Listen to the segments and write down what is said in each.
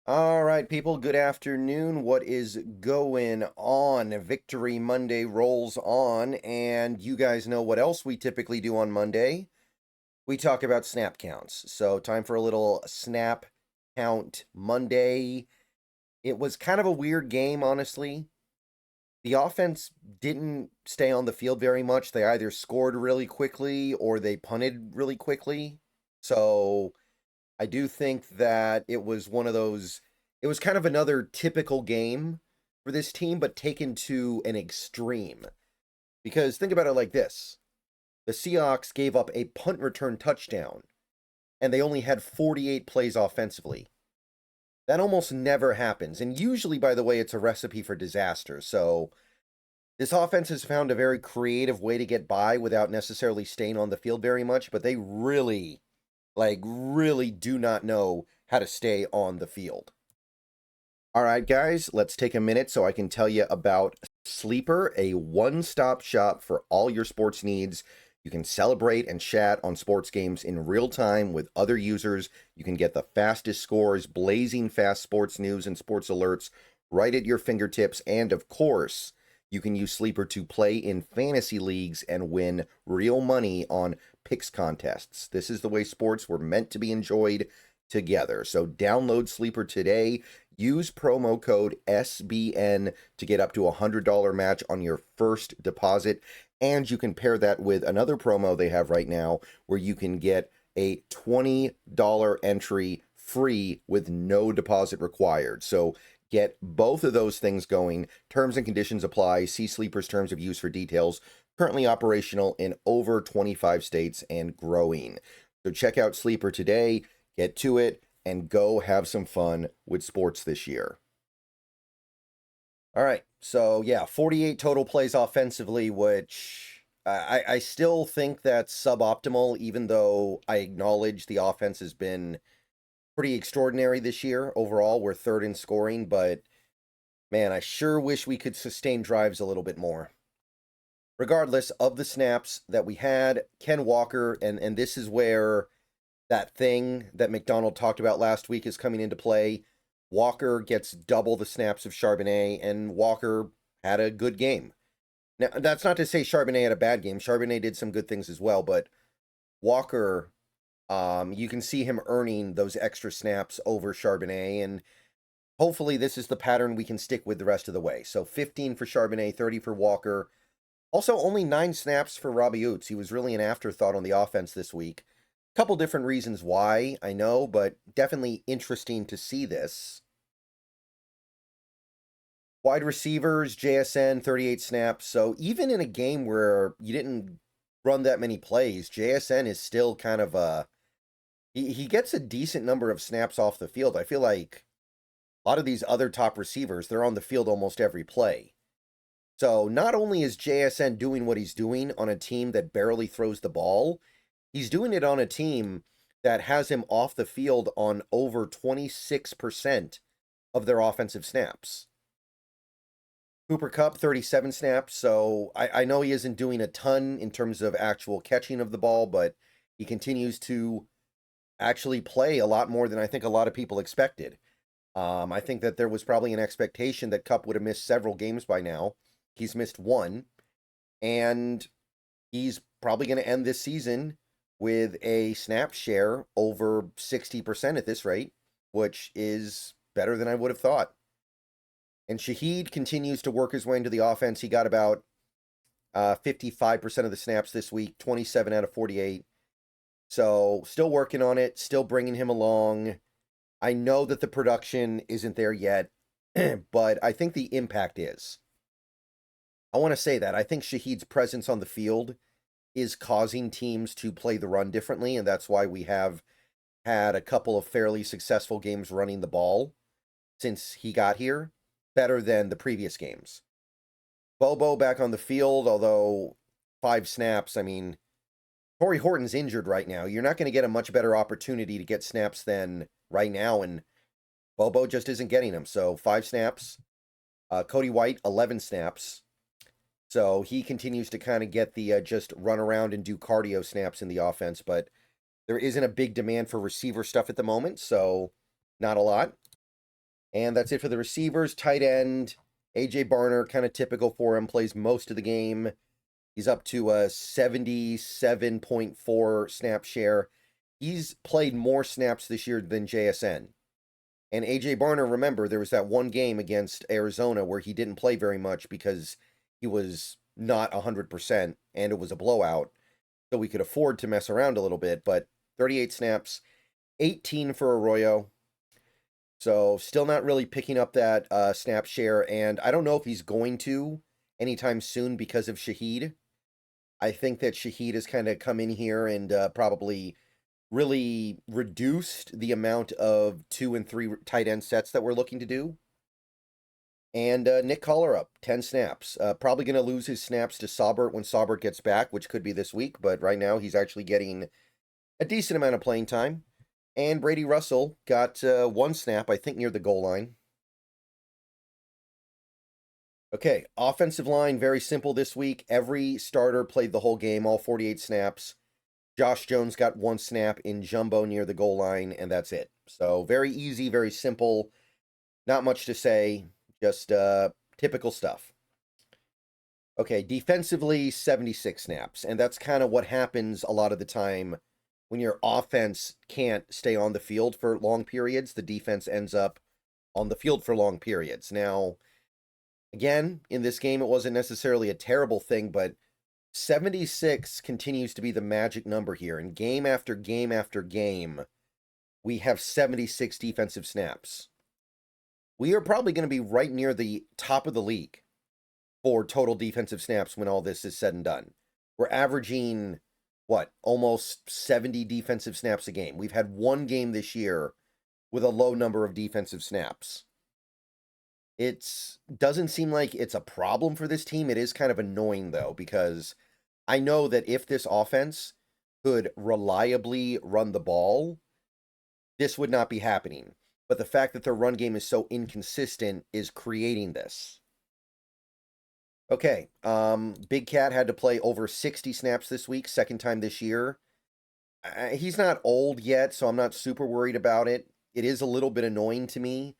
All right, people, good afternoon. What is going on? Victory Monday rolls on, and you guys know what else we typically do on Monday. We talk about snap counts. So, time for a little snap count Monday. It was kind of a weird game, honestly. The offense didn't stay on the field very much. They either scored really quickly or they punted really quickly. So, I do think that it was one of those, it was kind of another typical game for this team, but taken to an extreme. Because think about it like this: the Seahawks gave up a punt return touchdown, and they only had 48 plays offensively. That almost never happens. And usually, by the way, it's a recipe for disaster. So this offense has found a very creative way to get by without necessarily staying on the field very much, but they really, really do not know how to stay on the field. All right, guys, let's take a minute so I can tell you about Sleeper, a one-stop shop for all your sports needs. You can celebrate and chat on sports games in real time with other users. You can get the fastest scores, blazing fast sports news and sports alerts right at your fingertips. And of course, you can use Sleeper to play in fantasy leagues and win real money on picks contests. This is the way sports were meant to be enjoyed together. So download Sleeper today. Use promo code SBN to get up to a $100 match on your first deposit. And you can pair that with another promo they have right now where you can get a $20 entry free with no deposit required. So get both of those things going. Terms and conditions apply. See Sleeper's terms of use for details. Currently operational in over 25 states and growing. So check out Sleeper today. Get to it and go have some fun with sports this year. All right, so yeah, 48 total plays offensively, which I still think that's suboptimal, even though I acknowledge the offense has been pretty extraordinary this year. Overall, we're third in scoring, but man, I sure wish we could sustain drives a little bit more. Regardless of the snaps that we had, Ken Walker, and this is where that thing that McDonald talked about last week is coming into play. Walker gets double the snaps of Charbonnet, and Walker had a good game. Now, that's not to say Charbonnet had a bad game. Charbonnet did some good things as well, but Walker, you can see him earning those extra snaps over Charbonnet, and hopefully this is the pattern we can stick with the rest of the way. So 15 for Charbonnet, 30 for Walker. Also, only 9 snaps for Robbie Oots. He was really an afterthought on the offense this week. Couple different reasons why, I know, but definitely interesting to see this. Wide receivers, JSN, 38 snaps. So even in a game where you didn't run that many plays, JSN is still kind of he gets a decent number of snaps off the field. I feel like a lot of these other top receivers, they're on the field almost every play. So not only is JSN doing what he's doing on a team that barely throws the ball, he's doing it on a team that has him off the field on over 26% of their offensive snaps. Cooper Kupp, 37 snaps. So I know he isn't doing a ton in terms of actual catching of the ball, but he continues to actually play a lot more than I think a lot of people expected. I think that there was probably an expectation that Kupp would have missed several games by now. He's missed one, and he's probably going to end this season with a snap share over 60% at this rate, which is better than I would have thought. And Shaheed continues to work his way into the offense. He got about 55% of the snaps this week, 27 out of 48. So still working on it, still bringing him along. I know that the production isn't there yet, but I think the impact is. I want to say that. I think Shaheed's presence on the field is causing teams to play the run differently, and that's why we have had a couple of fairly successful games running the ball since he got here, better than the previous games. Bobo back on the field, although 5 snaps, I mean, Torrey Horton's injured right now. You're not going to get a much better opportunity to get snaps than right now, and Bobo just isn't getting them. So 5 snaps. Cody White, 11 snaps. So he continues to kind of get the just run around and do cardio snaps in the offense, but there isn't a big demand for receiver stuff at the moment, so not a lot. And that's it for the receivers. Tight end, A.J. Barner, kind of typical for him, plays most of the game. He's up to a 77.4 snap share. He's played more snaps this year than JSN. And A.J. Barner, remember, there was that one game against Arizona where he didn't play very much because he was not 100%, and it was a blowout. So we could afford to mess around a little bit, but 38 snaps, 18 for Arroyo. So still not really picking up that snap share, and I don't know if he's going to anytime soon because of Shaheed. I think that Shaheed has kind of come in here and probably really reduced the amount of 2 and 3 tight end sets that we're looking to do. And Nick Collerup, 10 snaps. Probably going to lose his snaps to Saubert when Saubert gets back, which could be this week, but right now he's actually getting a decent amount of playing time. And Brady Russell got 1 snap, I think, near the goal line. Okay, offensive line, very simple this week. Every starter played the whole game, all 48 snaps. Josh Jones got 1 snap in jumbo near the goal line, and that's it. So very easy, very simple. Not much to say, just typical stuff. Okay, defensively, 76 snaps. And that's kind of what happens a lot of the time when your offense can't stay on the field for long periods. The defense ends up on the field for long periods. Now, again, in this game, it wasn't necessarily a terrible thing, but 76 continues to be the magic number here. And game after game after game, we have 76 defensive snaps. We are probably going to be right near the top of the league for total defensive snaps when all this is said and done. We're averaging, what, almost 70 defensive snaps a game. We've had one game this year with a low number of defensive snaps. It doesn't seem like it's a problem for this team. It is kind of annoying, though, because I know that if this offense could reliably run the ball, this would not be happening. But the fact that their run game is so inconsistent is creating this. Okay, Big Cat had to play over 60 snaps this week, second time this year. He's not old yet, so I'm not super worried about it. It is a little bit annoying to me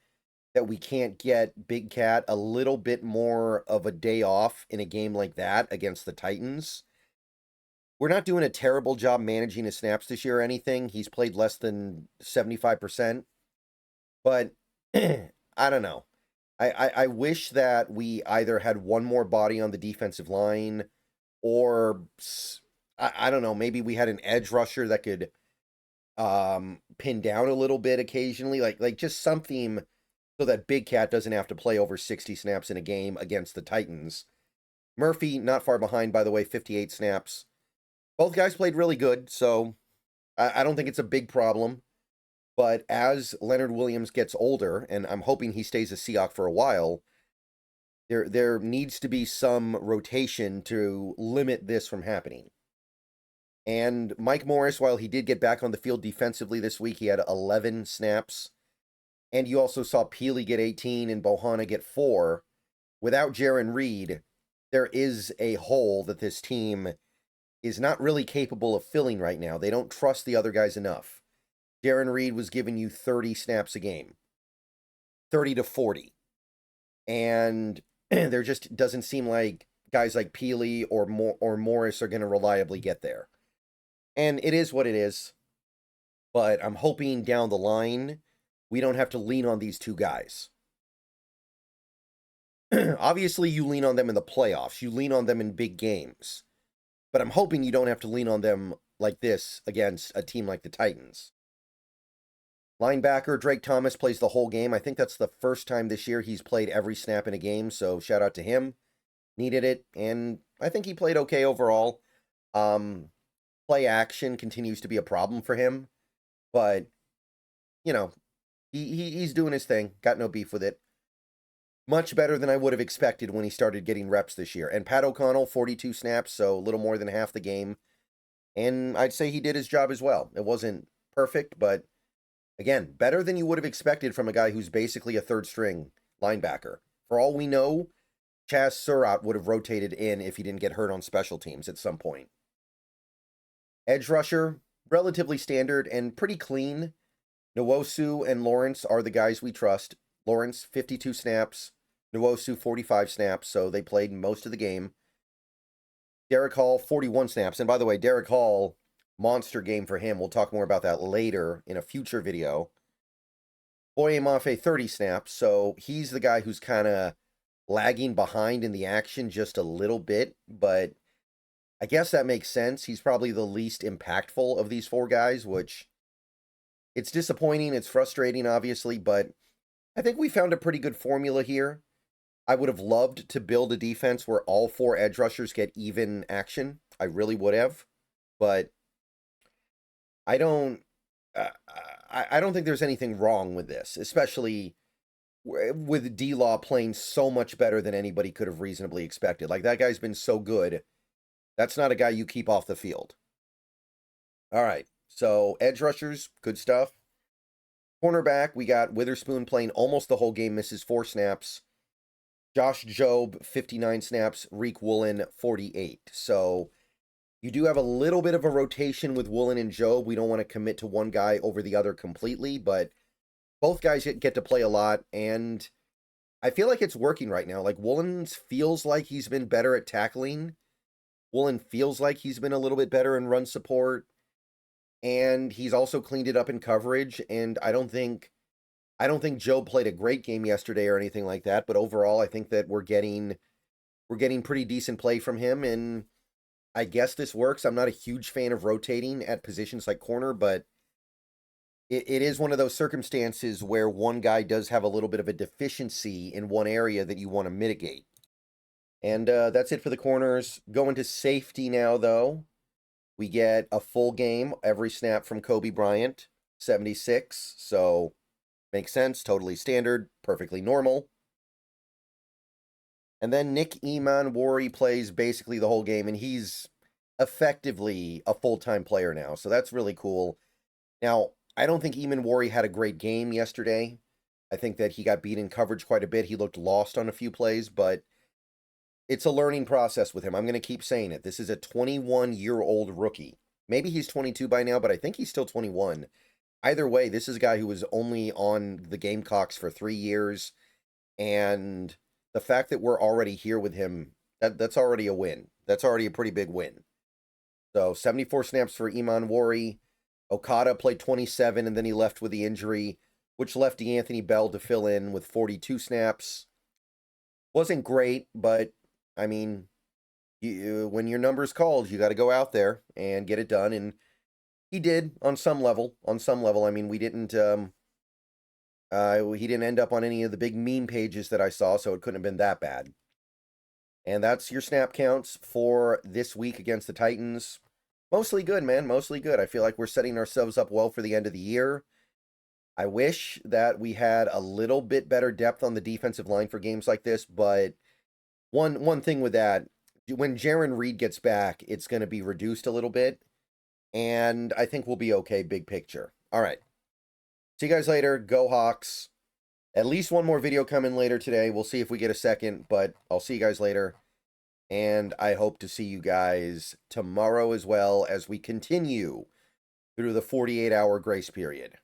that we can't get Big Cat a little bit more of a day off in a game like that against the Titans. We're not doing a terrible job managing his snaps this year or anything. He's played less than 75%. But I don't know. I wish that we either had one more body on the defensive line, or I don't know, maybe we had an edge rusher that could pin down a little bit occasionally, like just something so that Big Cat doesn't have to play over 60 snaps in a game against the Titans. Murphy, not far behind, by the way, 58 snaps. Both guys played really good, so I don't think it's a big problem. But as Leonard Williams gets older, and I'm hoping he stays a Seahawk for a while, there needs to be some rotation to limit this from happening. And Mike Morris, while he did get back on the field defensively this week, he had 11 snaps. And you also saw Peely get 18 and Bohanna get 4. Without Jaron Reed, there is a hole that this team is not really capable of filling right now. They don't trust the other guys enough. Jaron Reed was giving you 30 snaps a game, 30 to 40. And there just doesn't seem like guys like Peely or Morris are going to reliably get there. And it is what it is. But I'm hoping down the line, we don't have to lean on these two guys. Obviously, you lean on them in the playoffs. You lean on them in big games. But I'm hoping you don't have to lean on them like this against a team like the Titans. Linebacker Drake Thomas plays the whole game. I think that's the first time this year he's played every snap in a game, so shout out to him. Needed it, and I think he played okay overall. Play action continues to be a problem for him, but, you know, he's doing his thing. Got no beef with it. Much better than I would have expected when he started getting reps this year. And Pat O'Connell, 42 snaps, so a little more than half the game. And I'd say he did his job as well. It wasn't perfect, but again, better than you would have expected from a guy who's basically a third-string linebacker. For all we know, Chaz Surratt would have rotated in if he didn't get hurt on special teams at some point. Edge rusher, relatively standard and pretty clean. Nwosu and Lawrence are the guys we trust. Lawrence, 52 snaps. Nwosu, 45 snaps, so they played most of the game. Derek Hall, 41 snaps. And by the way, Derek Hall, monster game for him. We'll talk more about that later in a future video. Boye Mafe, 30 snaps, so he's the guy who's kind of lagging behind in the action just a little bit, but I guess that makes sense. He's probably the least impactful of these four guys, which it's disappointing. It's frustrating, obviously, but I think we found a pretty good formula here. I would have loved to build a defense where all four edge rushers get even action. I really would have, but I don't think there's anything wrong with this, especially with D-Law playing so much better than anybody could have reasonably expected. Like, that guy's been so good. That's not a guy you keep off the field. All right, so edge rushers, good stuff. Cornerback, we got Witherspoon playing almost the whole game, misses 4 snaps. Josh Jobe, 59 snaps. Reek Woolen, 48. So you do have a little bit of a rotation with Woolen and Jobe. We don't want to commit to one guy over the other completely, but both guys get to play a lot, and I feel like it's working right now. Like, Woolen feels like he's been better at tackling. Woolen feels like he's been a little bit better in run support, and he's also cleaned it up in coverage, and I don't think Jobe played a great game yesterday or anything like that, but overall I think that we're getting pretty decent play from him, and I guess this works. I'm not a huge fan of rotating at positions like corner, but it is one of those circumstances where one guy does have a little bit of a deficiency in one area that you want to mitigate. And that's it for the corners. Going to safety now, though. We get a full game, every snap from Kobe Bryant, 76. So, makes sense, totally standard, perfectly normal. And then Nick Emanwori plays basically the whole game, and he's effectively a full-time player now. So that's really cool. Now, I don't think Emanwori had a great game yesterday. I think that he got beat in coverage quite a bit. He looked lost on a few plays, but it's a learning process with him. I'm going to keep saying it. This is a 21-year-old rookie. Maybe he's 22 by now, but I think he's still 21. Either way, this is a guy who was only on the Gamecocks for 3 years, and the fact that we're already here with him, that's already a win. That's already a pretty big win. So 74 snaps for Emanwori. Okada played 27, and then he left with the injury, which left D'Anthony Bell to fill in with 42 snaps. Wasn't great, but, I mean, when your number's called, you got to go out there and get it done, and he did on some level. I mean, he didn't end up on any of the big meme pages that I saw, so it couldn't have been that bad. And that's your snap counts for this week against the Titans. Mostly good, man. Mostly good. I feel like we're setting ourselves up well for the end of the year. I wish that we had a little bit better depth on the defensive line for games like this, but one thing with that, when Jaron Reed gets back, it's going to be reduced a little bit, and I think we'll be okay big picture. All right. See you guys later. Go Hawks. At least one more video coming later today. We'll see if we get a second, but I'll see you guys later. And I hope to see you guys tomorrow as well as we continue through the 48-hour grace period.